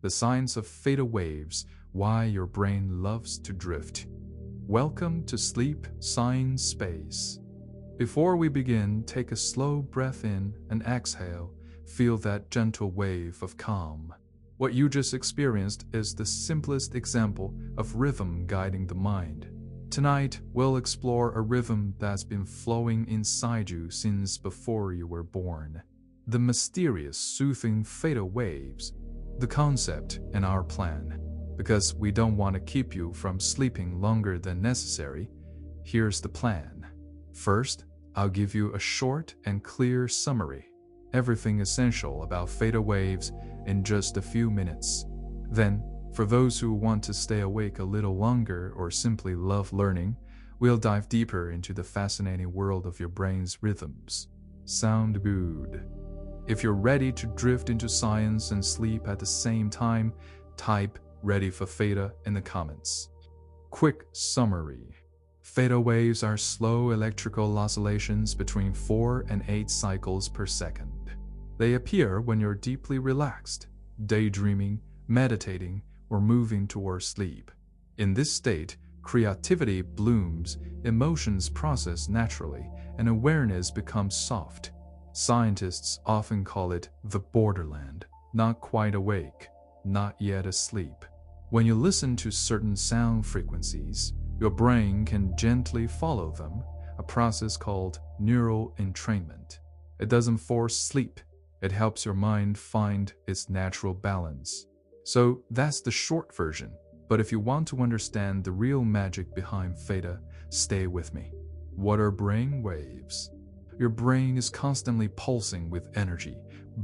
the science of theta waves, why your brain loves to drift. Welcome to Sleep Science Space. Before we begin, take a slow breath in and exhale. Feel that gentle wave of calm. What you just experienced is the simplest example of rhythm guiding the mind. Tonight, we'll explore a rhythm that's been flowing inside you since before you were born. The mysterious, soothing theta waves, the concept and our plan. Because we don't want to keep you from sleeping longer than necessary, here's the plan. First, I'll give you a short and clear summary. Everything essential about theta waves in just a few minutes. Then, for those who want to stay awake a little longer or simply love learning, we'll dive deeper into the fascinating world of your brain's rhythms. Sound good? If you're ready to drift into science and sleep at the same time, type "ready for theta" in the comments. Quick summary. Theta waves are slow electrical oscillations between 4 and 8 cycles per second. They appear when you're deeply relaxed, daydreaming, meditating, or moving towards sleep. In this state, creativity blooms, emotions process naturally, and awareness becomes soft. Scientists often call it the borderland, not quite awake, not yet asleep. When you listen to certain sound frequencies, your brain can gently follow them, a process called neural entrainment. It doesn't force sleep, it helps your mind find its natural balance. So that's the short version, but if you want to understand the real magic behind theta, stay with me. What are brain waves? Your brain is constantly pulsing with energy,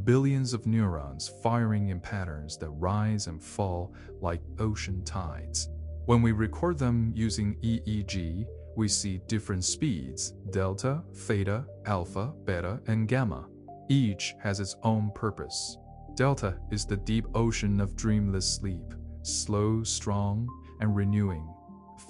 billions of neurons firing in patterns that rise and fall like ocean tides. When we record them using EEG, we see different speeds: delta, theta, alpha, beta, and gamma. Each has its own purpose. Delta is the deep ocean of dreamless sleep, slow, strong, and renewing.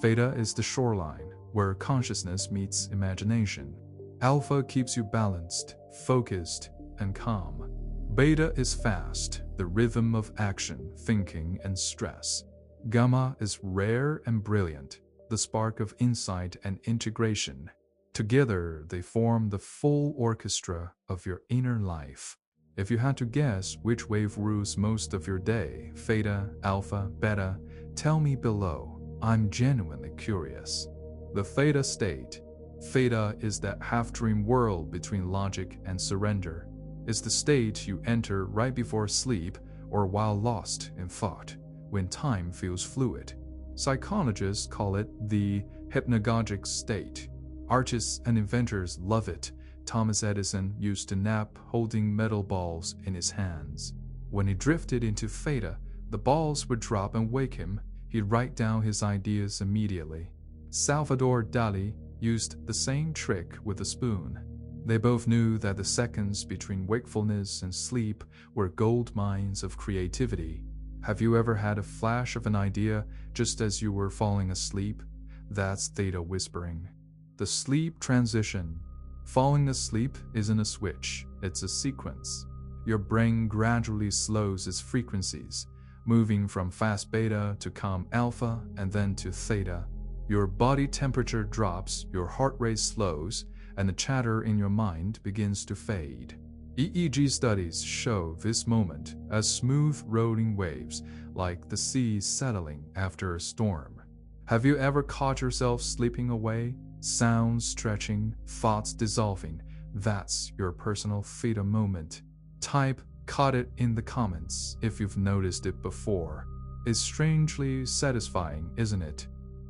Theta is the shoreline, where consciousness meets imagination. Alpha keeps you balanced, focused, and calm. Beta is fast, the rhythm of action, thinking, and stress. Gamma is rare and brilliant, the spark of insight and integration. Together, they form the full orchestra of your inner life. If you had to guess which wave rules most of your day, theta, alpha, beta, tell me below. I'm genuinely curious. The theta state. Theta is that half-dream world between logic and surrender. It's the state you enter right before sleep or while lost in thought, when time feels fluid. Psychologists call it the hypnagogic state. Artists and inventors love it. Thomas Edison used to nap holding metal balls in his hands. When he drifted into theta, the balls would drop and wake him. He'd write down his ideas immediately. Salvador Dali used the same trick with a spoon. They both knew that the seconds between wakefulness and sleep were gold mines of creativity. Have you ever had a flash of an idea just as you were falling asleep? That's theta whispering. The sleep transition. Falling asleep isn't a switch, it's a sequence. Your brain gradually slows its frequencies, moving from fast beta to calm alpha and then to theta. Your body temperature drops, your heart rate slows, and the chatter in your mind begins to fade. EEG studies show this moment as smooth rolling waves, like the sea settling after a storm. Have you ever caught yourself slipping away? Sounds stretching, thoughts dissolving. That's your personal theta moment. Type "caught it" in the comments if you've noticed it before. It's strangely satisfying, isn't it?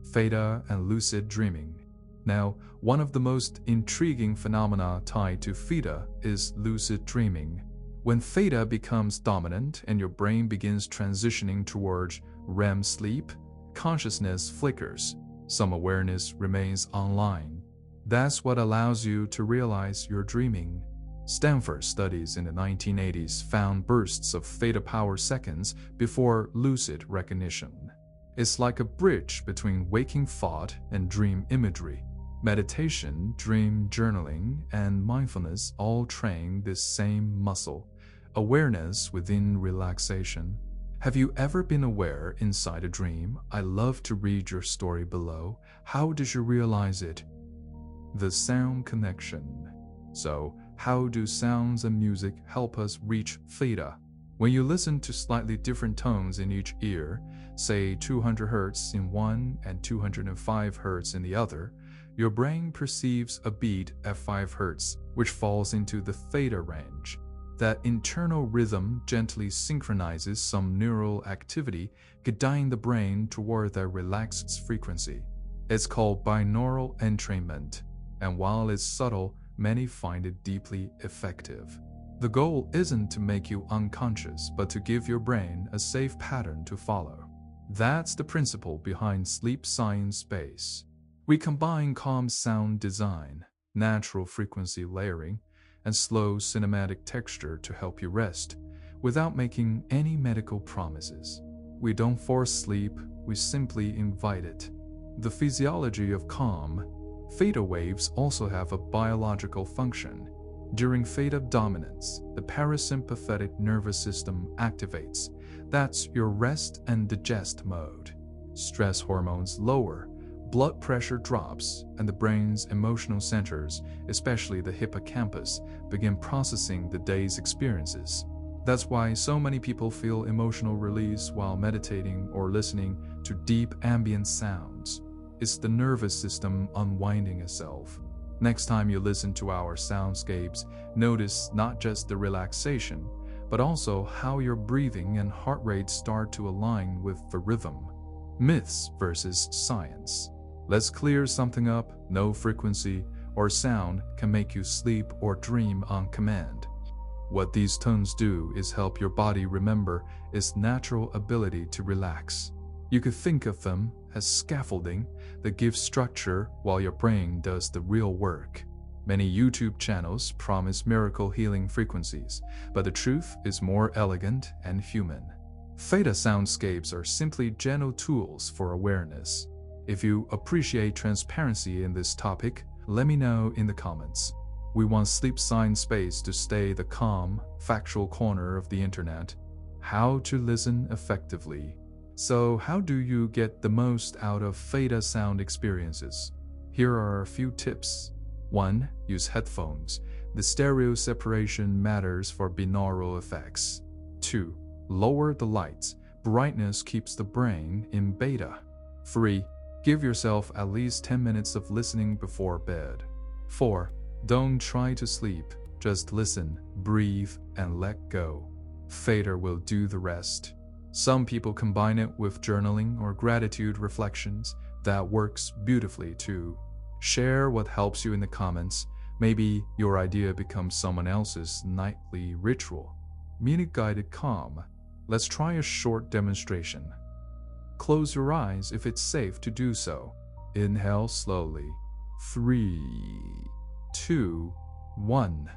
Theta and lucid dreaming. Now, one of the most intriguing phenomena tied to theta is lucid dreaming. When theta becomes dominant and your brain begins transitioning towards REM sleep, consciousness flickers. Some awareness remains online. That's what allows you to realize you're dreaming. Stanford studies in the 1980s found bursts of theta power seconds before lucid recognition. It's like a bridge between waking thought and dream imagery. Meditation, dream journaling, and mindfulness all train this same muscle, awareness within relaxation. Have you ever been aware inside a dream? I love to read your story below. How did you realize it? The sound connection. So, how do sounds and music help us reach theta? When you listen to slightly different tones in each ear, say 200 Hz in one and 205 Hz in the other, your brain perceives a beat at 5 Hz, which falls into the theta range. That internal rhythm gently synchronizes some neural activity, guiding the brain toward a relaxed frequency. It's called binaural entrainment, and while it's subtle, many find it deeply effective. The goal isn't to make you unconscious, but to give your brain a safe pattern to follow. That's the principle behind Sleep Science Space. We combine calm sound design, natural frequency layering, and slow cinematic texture to help you rest, without making any medical promises. We don't force sleep, we simply invite it. The physiology of calm. Theta waves also have a biological function. During theta dominance, the parasympathetic nervous system activates. That's your rest and digest mode. Stress hormones lower, blood pressure drops, and the brain's emotional centers, especially the hippocampus, begin processing the day's experiences. That's why so many people feel emotional release while meditating or listening to deep ambient sounds. It's the nervous system unwinding itself. Next time you listen to our soundscapes, notice not just the relaxation, but also how your breathing and heart rate start to align with the rhythm. Myths versus science. Let's clear something up. No frequency or sound can make you sleep or dream on command. What these tones do is help your body remember its natural ability to relax. You could think of them as scaffolding that gives structure while your brain does the real work. Many YouTube channels promise miracle healing frequencies, but the truth is more elegant and human. Theta soundscapes are simply gentle tools for awareness. If you appreciate transparency in this topic, let me know in the comments. We want Sleep Science Space to stay the calm, factual corner of the internet. How to listen effectively. So how do you get the most out of theta sound experiences? Here are a few tips. 1. Use headphones. The stereo separation matters for binaural effects. 2. Lower the lights. Brightness keeps the brain in beta. 3. Give yourself at least 10 minutes of listening before bed. 4. Don't try to sleep. Just listen, breathe, and let go. Theta will do the rest. Some people combine it with journaling or gratitude reflections. That works beautifully too. Share what helps you in the comments. Maybe your idea becomes someone else's nightly ritual. Minute-guided calm. Let's try a short demonstration. Close your eyes if it's safe to do so. Inhale slowly. 3, 2, 1.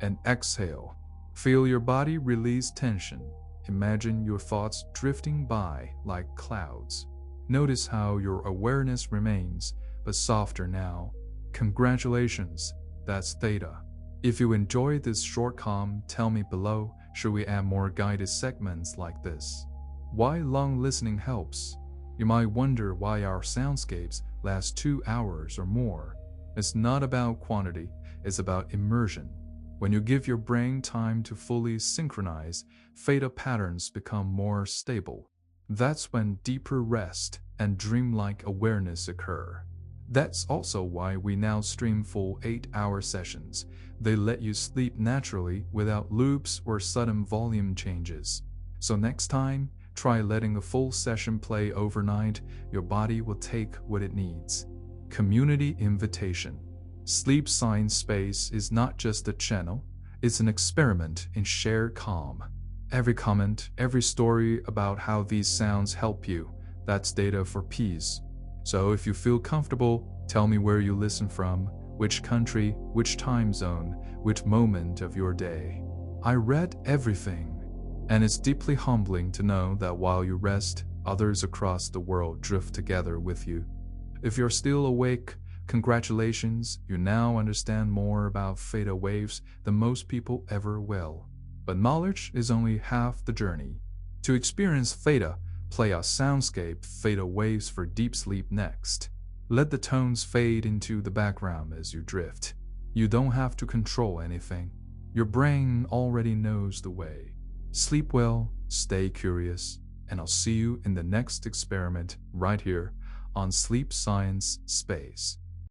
And exhale. Feel your body release tension. Imagine your thoughts drifting by like clouds. Notice how your awareness remains, but softer now. Congratulations, that's Theta. If you enjoyed this short calm, tell me below, should we add more guided segments like this? Why long listening helps? You might wonder why our soundscapes last 2 hours or more. It's not about quantity, it's about immersion. When you give your brain time to fully synchronize, theta patterns become more stable. That's when deeper rest and dreamlike awareness occur. That's also why we now stream full 8-hour sessions. They let you sleep naturally without loops or sudden volume changes. So next time, try letting a full session play overnight. Your body will take what it needs. Community invitation. Sleep Science Space is not just a channel, it's an experiment in shared calm. Every comment, every story about how these sounds help you, that's data for peace. So if you feel comfortable, tell me where you listen from, which country, which time zone, which moment of your day. I read everything, and it's deeply humbling to know that while you rest, others across the world drift together with you. If you're still awake, congratulations, you now understand more about theta waves than most people ever will. But knowledge is only half the journey. To experience Theta, play a soundscape Theta waves for deep sleep next. Let the tones fade into the background as you drift. You don't have to control anything. Your brain already knows the way. Sleep well, stay curious, and I'll see you in the next experiment right here on Sleep Science Space.